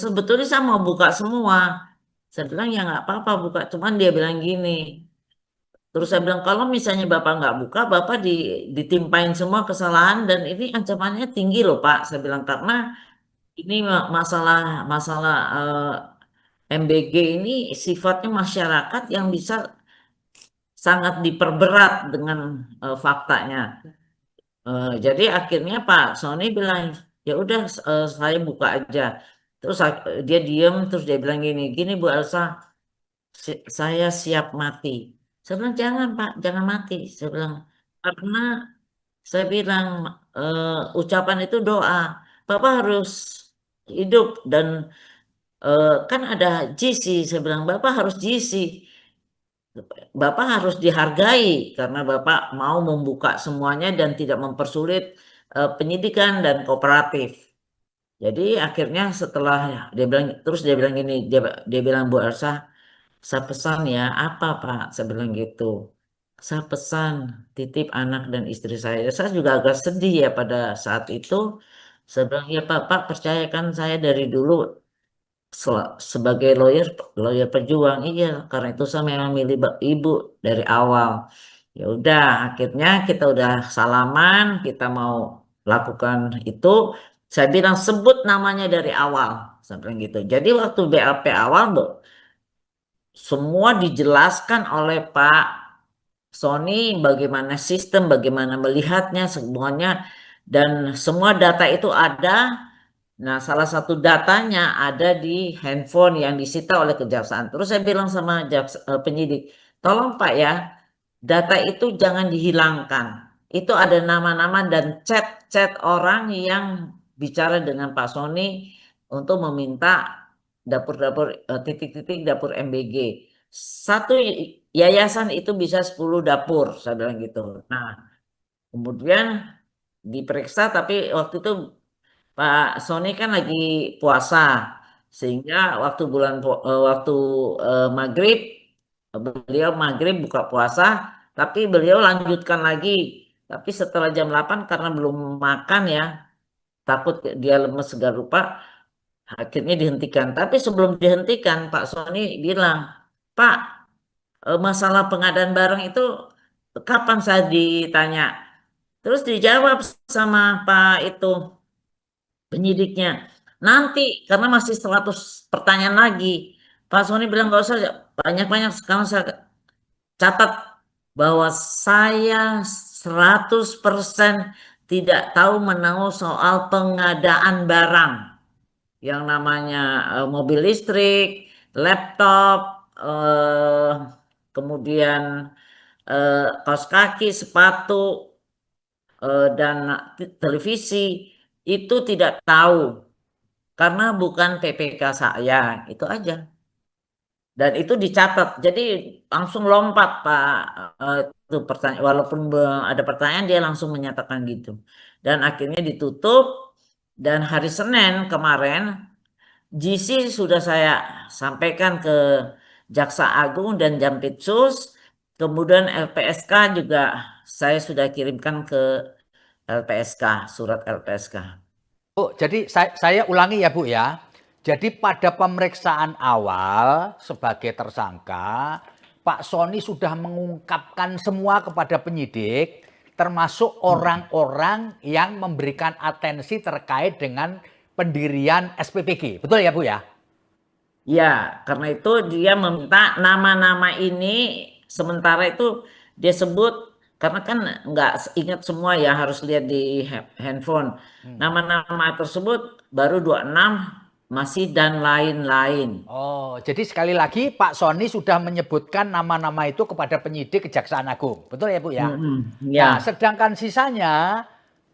sebetulnya saya mau buka semua. Saya bilang ya nggak apa-apa buka, cuman dia bilang gini. Terus saya bilang kalau misalnya Bapak nggak buka, Bapak ditimpain semua kesalahan dan ini ancamannya tinggi loh Pak. Saya bilang karena ini masalah masalah MBG ini sifatnya masyarakat yang bisa sangat diperberat dengan faktanya. Jadi akhirnya Pak Sony bilang ya udah saya buka aja. Terus dia diem terus dia bilang gini, gini Bu Elsa, saya siap mati. Saya bilang jangan Pak, jangan mati. Saya bilang karena saya bilang ucapan itu doa. Bapak harus hidup dan kan ada GC. Saya bilang Bapak harus GC. Bapak harus dihargai karena Bapak mau membuka semuanya dan tidak mempersulit penyidikan dan kooperatif. Jadi akhirnya setelah dia bilang terus dia bilang gini, dia bilang Bu Elsa, saya pesan ya, apa Pak? Saya bilang gitu. Saya pesan titip anak dan istri saya. Saya juga agak sedih ya pada saat itu. Saya bilang ya Pak percayakan saya dari dulu sebagai lawyer lawyer pejuang iya karena itu saya memang milih ibu dari awal ya udah akhirnya kita udah salaman kita mau lakukan itu saya bilang sebut namanya dari awal saya bilang gitu jadi waktu BAP awal Bu semua dijelaskan oleh Pak Sony bagaimana sistem bagaimana melihatnya semuanya dan semua data itu ada. Nah, salah satu datanya ada di handphone yang disita oleh kejaksaan. Terus saya bilang sama penyidik, tolong Pak ya, data itu jangan dihilangkan. Itu ada nama-nama dan chat-chat orang yang bicara dengan Pak Sony untuk meminta dapur-dapur titik-titik dapur MBG. Satu yayasan itu bisa 10 dapur, saya bilang gitu. Nah, kemudian diperiksa tapi waktu itu Pak Sony kan lagi puasa, sehingga waktu maghrib beliau maghrib buka puasa, tapi beliau lanjutkan lagi. Tapi setelah jam 8 karena belum makan ya, takut dia lemes segala rupa, akhirnya dihentikan. Tapi sebelum dihentikan, Pak Sony bilang, Pak, masalah pengadaan barang itu kapan saya ditanya? Terus dijawab sama Pak itu penyidiknya. Nanti karena masih 100 pertanyaan lagi. Pak Sony bilang nggak usah banyak-banyak sekarang saya catat bahwa saya 100% tidak tahu menahu soal pengadaan barang yang namanya mobil listrik, laptop, kemudian kaos kaki, sepatu, dan televisi itu tidak tahu. Karena bukan PPK saya, itu aja. Dan itu dicatat, jadi langsung lompat Pak. Itu pertanyaan, walaupun ada pertanyaan dia langsung menyatakan gitu. Dan akhirnya ditutup. Dan hari Senin kemarin, GC sudah saya sampaikan ke Jaksa Agung dan Jampitsus. Kemudian LPSK juga saya sudah kirimkan ke LPSK, surat LPSK. Bu, jadi saya ulangi ya Bu ya. Jadi pada pemeriksaan awal sebagai tersangka, Pak Sony sudah mengungkapkan semua kepada penyidik, termasuk orang-orang yang memberikan atensi terkait dengan pendirian SPPG. Betul ya Bu ya? Ya, karena itu dia meminta nama-nama ini sementara itu dia sebut karena kan nggak ingat semua ya harus lihat di handphone. Nama-nama tersebut baru 26 masih dan lain-lain. Oh, jadi sekali lagi Pak Sony sudah menyebutkan nama-nama itu kepada penyidik Kejaksaan Agung. Betul ya Bu ya? Mm-mm, Nah, ya, sedangkan sisanya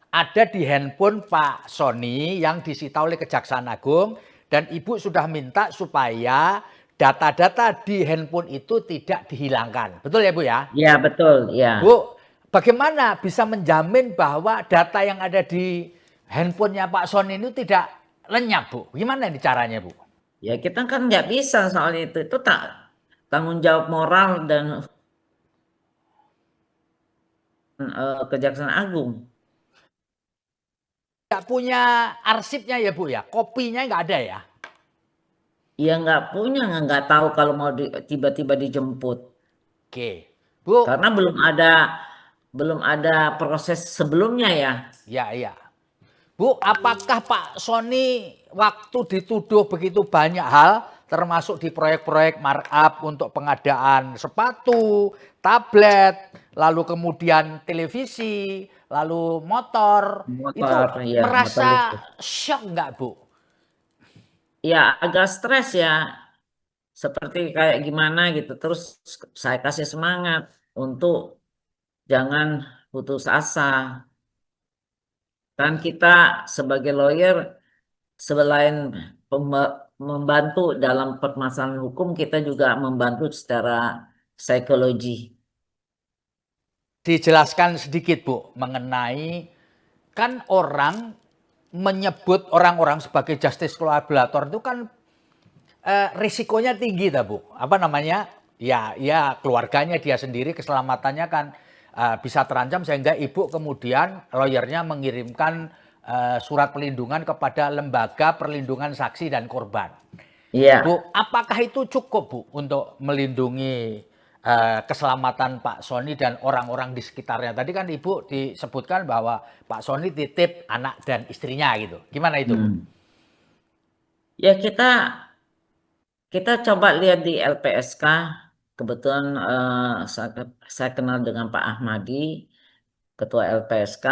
ada di handphone Pak Sony yang disita oleh Kejaksaan Agung dan Ibu sudah minta supaya data-data di handphone itu tidak dihilangkan. Betul ya Bu ya? ya betul, ya. Bu, bagaimana bisa menjamin bahwa data yang ada di handphonenya Pak Sony itu tidak lenyap Bu? Gimana ini caranya Bu? Ya kita kan nggak bisa soal itu tak tanggung jawab moral dan Kejaksaan Agung. Nggak punya arsipnya ya Bu ya? Kopinya nggak ada ya? Ya nggak punya, nggak tahu kalau mau tiba-tiba dijemput. Oke. Bu, Karena belum ada proses sebelumnya ya. ya iya. Bu, apakah Pak Sony waktu dituduh begitu banyak hal, termasuk di proyek-proyek markup untuk pengadaan sepatu, tablet, lalu kemudian televisi, lalu motor, itu Motor, ya, motor merasa listrik. shock nggak, Bu? Ya agak stres ya, seperti kayak gimana gitu. Terus saya kasih semangat untuk jangan putus asa. Kan kita sebagai lawyer, selain membantu dalam permasalahan hukum, kita juga membantu secara psikologi. Dijelaskan sedikit, Bu, mengenai kan orang menyebut orang-orang sebagai justice collaborator itu kan risikonya tinggi, dah Bu. Apa namanya? Ya, ya keluarganya dia sendiri keselamatannya kan bisa terancam sehingga ibu kemudian lawyernya mengirimkan surat pelindungan kepada lembaga perlindungan saksi dan korban. Iya, Bu, apakah itu cukup, Bu, untuk melindungi keselamatan Pak Sony dan orang-orang di sekitarnya? Tadi kan Ibu disebutkan bahwa Pak Sony titip anak dan istrinya gitu. Gimana itu, Bu? hmm. Ya kita coba lihat di LPSK. Kebetulan saya kenal dengan Pak Ahmadi, Ketua LPSK.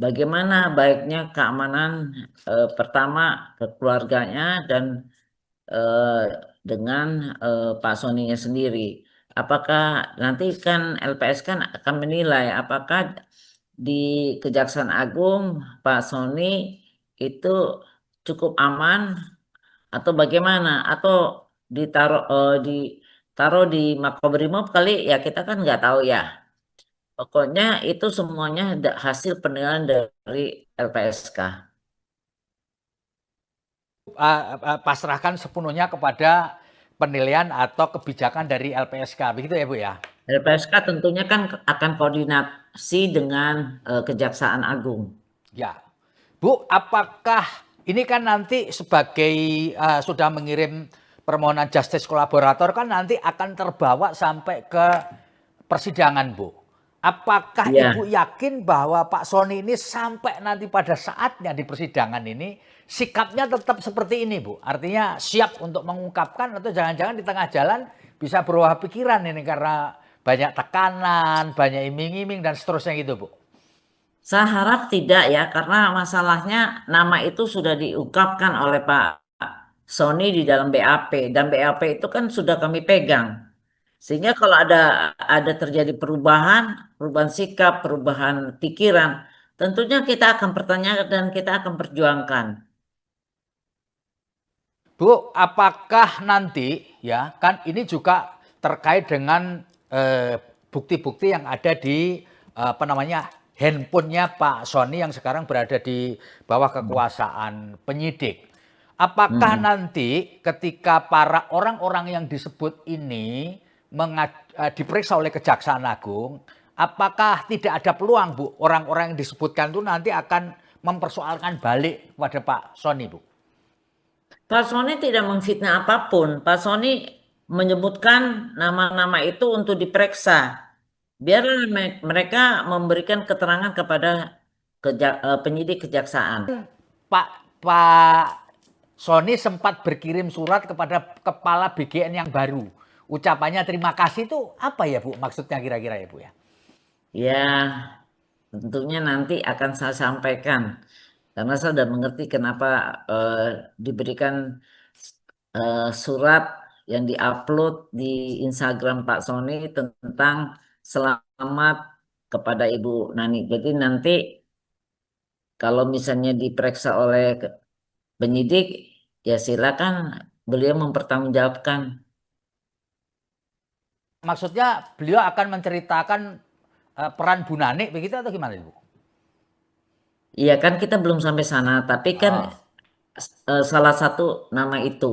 Bagaimana baiknya keamanan pertama ke keluarganya dan eh, dengan Pak Soninya sendiri. Apakah nanti kan LPS kan akan menilai apakah di Kejaksaan Agung Pak Sony itu cukup aman atau bagaimana, atau ditaruh di Makobrimob kali ya, kita kan nggak tahu ya. Pokoknya itu semuanya hasil penilaian dari LPSK. Pasrahkan sepenuhnya kepada penilaian atau kebijakan dari LPSK, begitu ya, Bu ya? LPSK tentunya kan akan koordinasi dengan Kejaksaan Agung. Ya. Bu, apakah ini kan nanti sebagai sudah mengirim permohonan justice kolaborator kan nanti akan terbawa sampai ke persidangan, Bu. Apakah Ibu Iya, yakin bahwa Pak Sony ini sampai nanti pada saatnya di persidangan ini sikapnya tetap seperti ini, Bu? Artinya siap untuk mengungkapkan atau jangan-jangan di tengah jalan bisa berubah pikiran ini karena banyak tekanan, banyak iming-iming dan seterusnya gitu, Bu. saya harap tidak ya, karena masalahnya nama itu sudah diungkapkan oleh Pak Sony di dalam BAP, dan BAP itu kan sudah kami pegang. Sehingga kalau ada terjadi perubahan sikap, perubahan pikiran, tentunya kita akan pertanyakan dan kita akan perjuangkan. Bu, apakah nanti ya kan ini juga terkait dengan bukti-bukti yang ada di apa namanya handphonenya Pak Sony yang sekarang berada di bawah kekuasaan penyidik. Apakah Hmm. nanti ketika para orang-orang yang disebut ini diperiksa oleh Kejaksaan Agung, apakah tidak ada peluang, Bu, orang-orang yang disebutkan itu nanti akan mempersoalkan balik kepada Pak Sony, Bu? Pak Sony tidak memfitnah apapun. Pak Sony menyebutkan nama-nama itu untuk diperiksa. Biarlah mereka memberikan keterangan kepada penyidik kejaksaan. Pak Pak Sony sempat berkirim surat kepada kepala BGN yang baru. Ucapannya terima kasih itu apa ya, Bu? Maksudnya kira-kira ya, Bu ya? Ya, tentunya nanti akan saya sampaikan. Karena saya sudah mengerti kenapa eh, diberikan surat yang diupload di Instagram Pak Sony tentang selamat kepada Ibu Nani. Jadi nanti kalau misalnya diperiksa oleh penyidik, ya silakan beliau mempertanggungjawabkan. Maksudnya beliau akan menceritakan peran Bu Nani begitu atau gimana, Bu? Iya kan kita belum sampai sana, tapi kan Ah, salah satu nama itu.